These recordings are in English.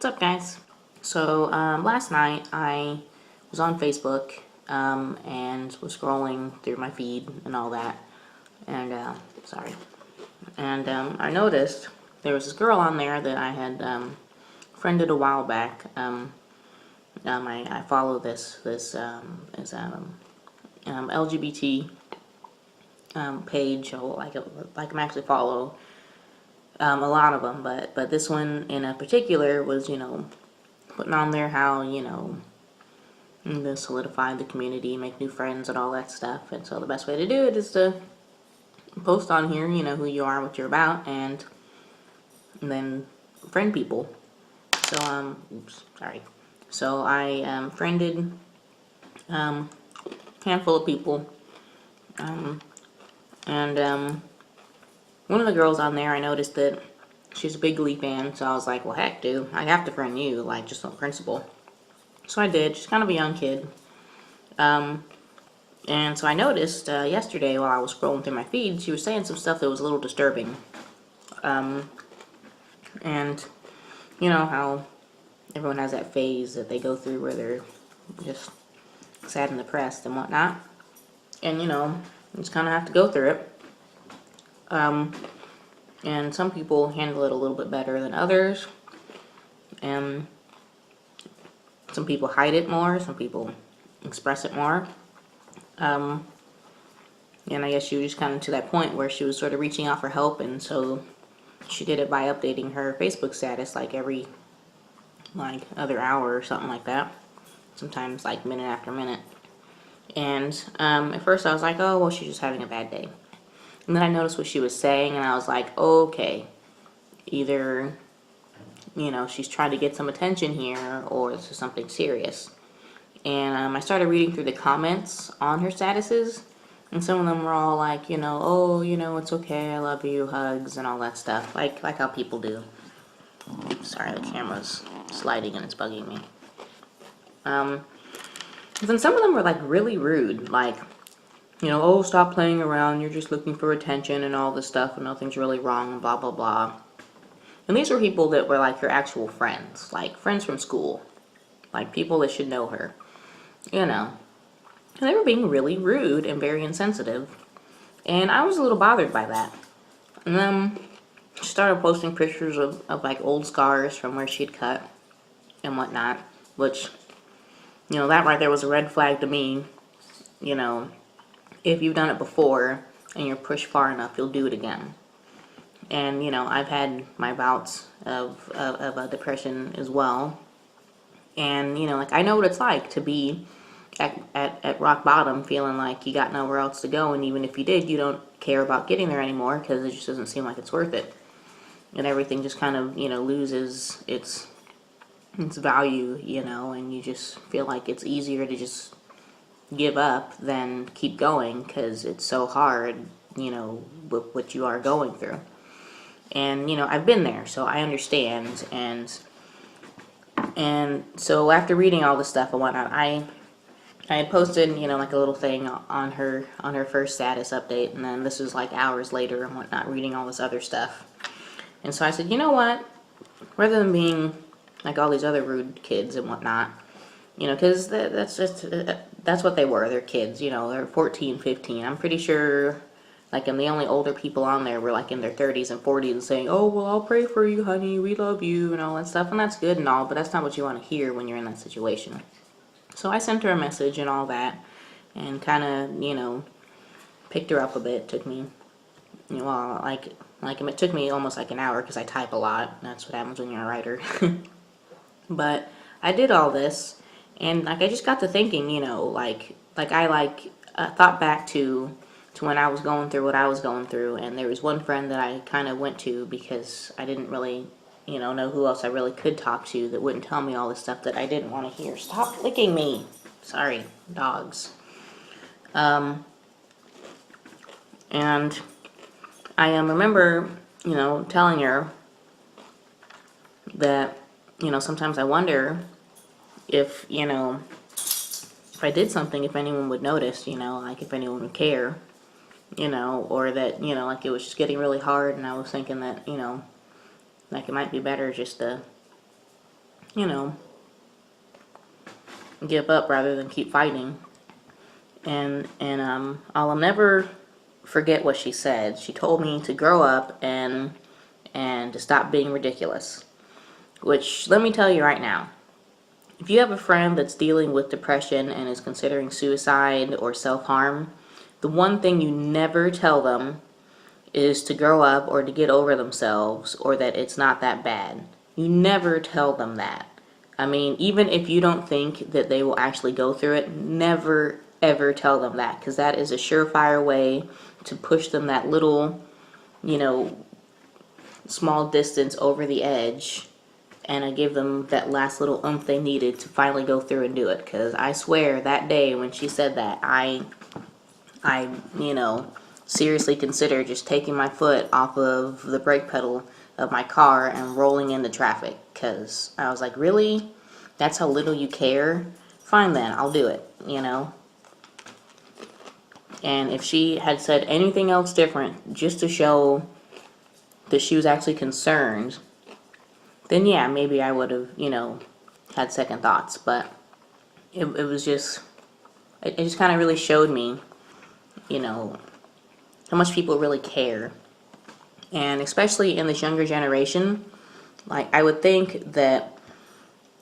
What's up, guys? So last night I was on Facebook and was scrolling through my feed and all that, and I noticed there was this girl on there that I had friended a while back. I follow this LGBT page, or like I'm actually follow a lot of them, but this one in a particular was putting on there how solidify the community, make new friends, and all that stuff. And so the best way to do it is to post on here, who you are, what you're about, and then friend people. So So I friended a handful of people, and one of the girls on there, I noticed that she's a big Glee fan, so I was like, well, heck, dude, I have to friend you, like, just on principle. So I did. She's kind of a young kid. And so I noticed yesterday while I was scrolling through my feed, she was saying some stuff that was a little disturbing. And you know how everyone has that phase that they go through where they're just sad and depressed and whatnot. And you just kind of have to go through it. And some people handle it a little bit better than others. And some people hide it more, some people express it more. And I guess she was just kind of to that point where she was sort of reaching out for help, and so she did it by updating her Facebook status like every other hour or something like that. Sometimes like minute after minute. And at first I was like, oh, well, she's just having a bad day. And then I noticed what she was saying, and I was like, okay, either she's trying to get some attention here, or this is something serious. And I started reading through the comments on her statuses, and some of them were all like, oh, it's okay, I love you, hugs, and all that stuff, like how people do. Sorry, the camera's sliding and it's bugging me. Then some of them were like really rude, like, oh, stop playing around, you're just looking for attention and all this stuff, and nothing's really wrong, and blah, blah, blah. And these were people that were like her actual friends, like friends from school, like people that should know her, And they were being really rude and very insensitive. And I was a little bothered by that. And then she started posting pictures of like old scars from where she'd cut and whatnot, which, that right there was a red flag to me. If you've done it before and you're pushed far enough, you'll do it again. And, I've had my bouts of depression as well. And, like, I know what it's like to be at rock bottom, feeling like you got nowhere else to go. And even if you did, you don't care about getting there anymore because it just doesn't seem like it's worth it. And everything just kind of, loses its value, and you just feel like it's easier to just give up than keep going because it's so hard, with what you are going through. And, I've been there, so I understand. And so after reading all this stuff and whatnot, I had posted, like a little thing on her first status update, and then this was like hours later and whatnot, reading all this other stuff. And so I said, you know what? Rather than being like all these other rude kids and whatnot, because that's what they were. They're kids, they're 14, 15. I'm pretty sure, and the only older people on there were like in their 30s and 40s and saying, oh, well, I'll pray for you, honey, we love you, and all that stuff. And that's good and all, but that's not what you want to hear when you're in that situation. So I sent her a message and all that, and kind of, picked her up a bit. It took me, it took me almost like an hour because I type a lot. That's what happens when you're a writer. But I did all this, and I just got to thinking, I thought back to when I was going through what I was going through, and there was one friend that I kind of went to because I didn't really know who else I really could talk to that wouldn't tell me all the stuff that I didn't want to hear. Stop licking me. Sorry, dogs. And I remember, telling her that, sometimes I wonder if, if I did something, if anyone would notice, like if anyone would care, or that, like it was just getting really hard, and I was thinking that, like it might be better just to, you know, give up rather than keep fighting. And I'll never forget what she said. She told me to grow up and to stop being ridiculous. Which, let me tell you right now, if you have a friend that's dealing with depression and is considering suicide or self-harm, the one thing you never tell them is to grow up or to get over themselves or that it's not that bad. You never tell them that. I mean, even if you don't think that they will actually go through it, never ever tell them that, because that is a surefire way to push them that little, you know, small distance over the edge, and I give them that last little oomph they needed to finally go through and do it. Because I swear that day when she said that, I you know, seriously considered just taking my foot off of the brake pedal of my car and rolling into traffic, because I was like, really? That's how little you care? Fine then, I'll do it, you know? And if she had said anything else different, just to show that she was actually concerned, then yeah, maybe I would have, you know, had second thoughts. But it was just, it just kind of really showed me, you know, how much people really care. And especially in this younger generation, like, I would think that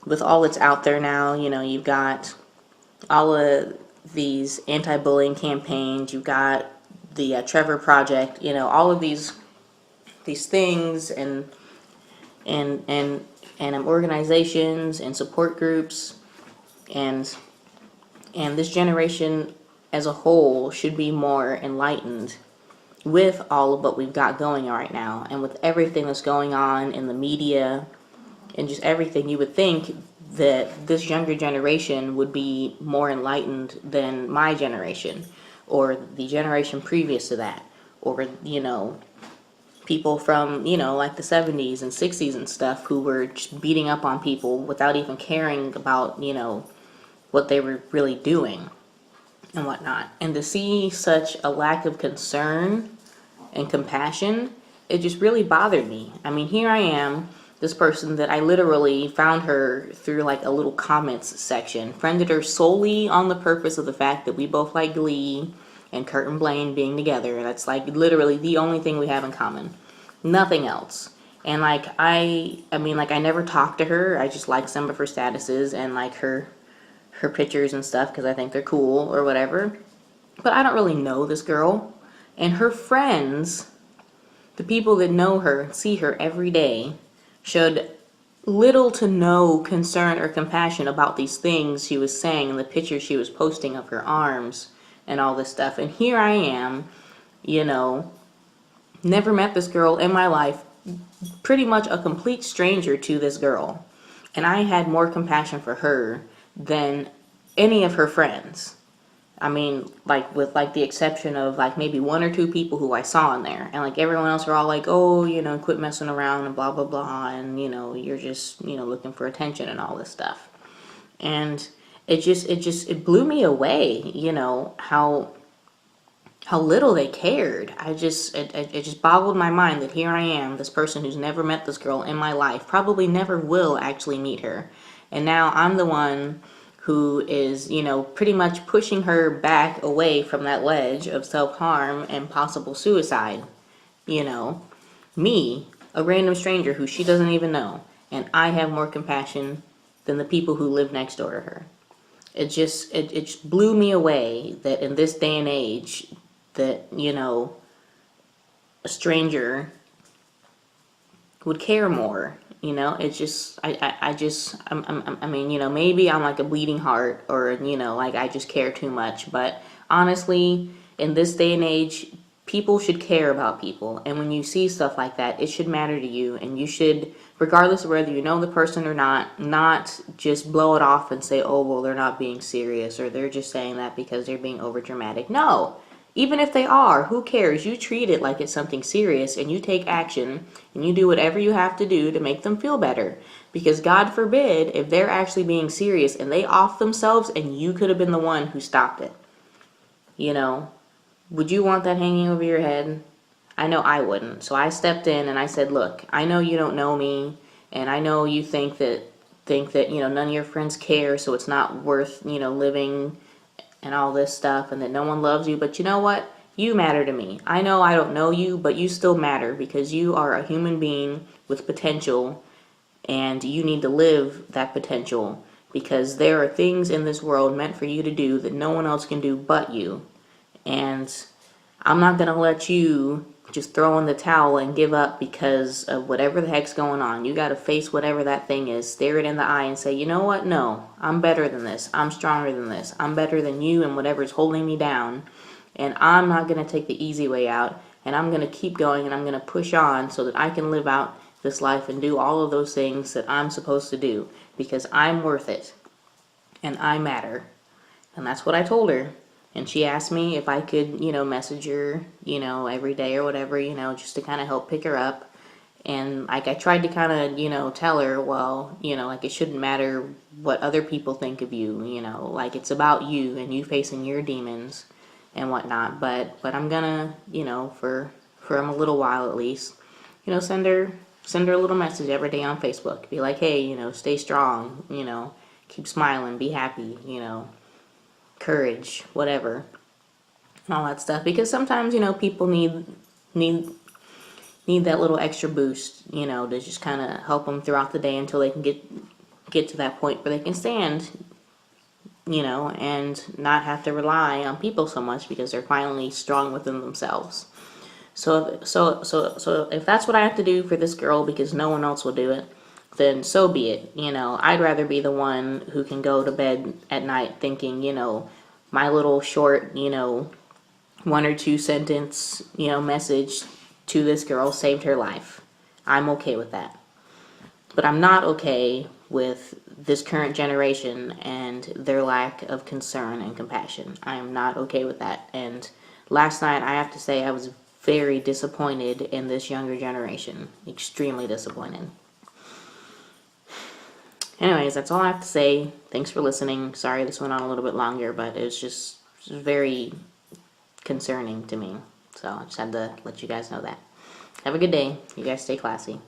with all that's out there now, you know, you've got all of these anti-bullying campaigns, you've got the Trevor Project, you know, all of these things and organizations and support groups, and this generation as a whole should be more enlightened with all of what we've got going right now, and with everything that's going on in the media and just everything. You would think that this younger generation would be more enlightened than my generation or the generation previous to that, or, you know, people from, you know, like the 70s and 60s and stuff, who were just beating up on people without even caring about, you know, what they were really doing and whatnot. And to see such a lack of concern and compassion, it just really bothered me. I mean, here I am, this person that I literally found her through like a little comments section, friended her solely on the purpose of the fact that we both like Glee and Kurt and Blaine being together. That's like literally the only thing we have in common. Nothing else. And like, I mean, like, I never talked to her. I just like some of her statuses and like her pictures and stuff because I think they're cool or whatever. But I don't really know this girl. And her friends, the people that know her and see her every day, showed little to no concern or compassion about these things she was saying and the pictures she was posting of her arms and all this stuff. And here I am, you know, never met this girl in my life, pretty much a complete stranger to this girl. And I had more compassion for her than any of her friends. I mean, like, with like the exception of like maybe one or two people who I saw in there, and like everyone else were all like, oh, you know, quit messing around and blah blah blah, and you know, you're just, you know, looking for attention and all this stuff. And it blew me away, you know, how little they cared. It just boggled my mind that here I am, this person who's never met this girl in my life, probably never will actually meet her, and now I'm the one who is, you know, pretty much pushing her back away from that ledge of self-harm and possible suicide. You know, me, a random stranger who she doesn't even know, and I have more compassion than the people who live next door to her. It just blew me away that in this day and age that, you know, a stranger would care more. You know, it's just, I mean, you know, maybe I'm like a bleeding heart, or, you know, like I just care too much. But honestly, in this day and age, people should care about people. And when you see stuff like that, it should matter to you. And you should, regardless of whether you know the person or not just blow it off and say, oh, well, they're not being serious, or they're just saying that because they're being over dramatic. No. Even if they are, who cares? You treat it like it's something serious, and you take action, and you do whatever you have to do to make them feel better. Because God forbid, if they're actually being serious and they off themselves and you could have been the one who stopped it. You know, would you want that hanging over your head? I know I wouldn't. So I stepped in and I said, look, I know you don't know me, and I know you think that think that, you know, none of your friends care, so it's not worth, you know, living and all this stuff, and that no one loves you. But you know what? You matter to me. I know I don't know you, but you still matter because you are a human being with potential, and you need to live that potential, because there are things in this world meant for you to do that no one else can do but you. And I'm not going to let you just throw in the towel and give up because of whatever the heck's going on. You got to face whatever that thing is, stare it in the eye and say, you know what? No, I'm better than this. I'm stronger than this. I'm better than you and whatever's holding me down. And I'm not going to take the easy way out. And I'm going to keep going, and I'm going to push on so that I can live out this life and do all of those things that I'm supposed to do, because I'm worth it and I matter. And that's what I told her. And she asked me if I could, you know, message her, you know, every day or whatever, you know, just to kind of help pick her up. And like I tried to kind of, you know, tell her, well, you know, like it shouldn't matter what other people think of you, you know, like it's about you and you facing your demons and whatnot. But I'm gonna, you know, for a little while at least, you know, send her a little message every day on Facebook. Be like, hey, you know, stay strong, you know, keep smiling, be happy, you know, courage, whatever, and all that stuff. Because sometimes, you know, people need that little extra boost, you know, to just kind of help them throughout the day until they can get to that point where they can stand, you know, and not have to rely on people so much because they're finally strong within themselves. So if that's what I have to do for this girl because no one else will do it, then so be it. You know, I'd rather be the one who can go to bed at night thinking, you know, my little short, you know, 1 or 2 sentence, you know, message to this girl saved her life. I'm okay with that. But I'm not okay with this current generation and their lack of concern and compassion. I am not okay with that. And last night, I have to say, I was very disappointed in this younger generation. Extremely disappointed. Anyways, that's all I have to say. Thanks for listening. Sorry this went on a little bit longer, but it was just very concerning to me. So I just had to let you guys know that. Have a good day. You guys stay classy.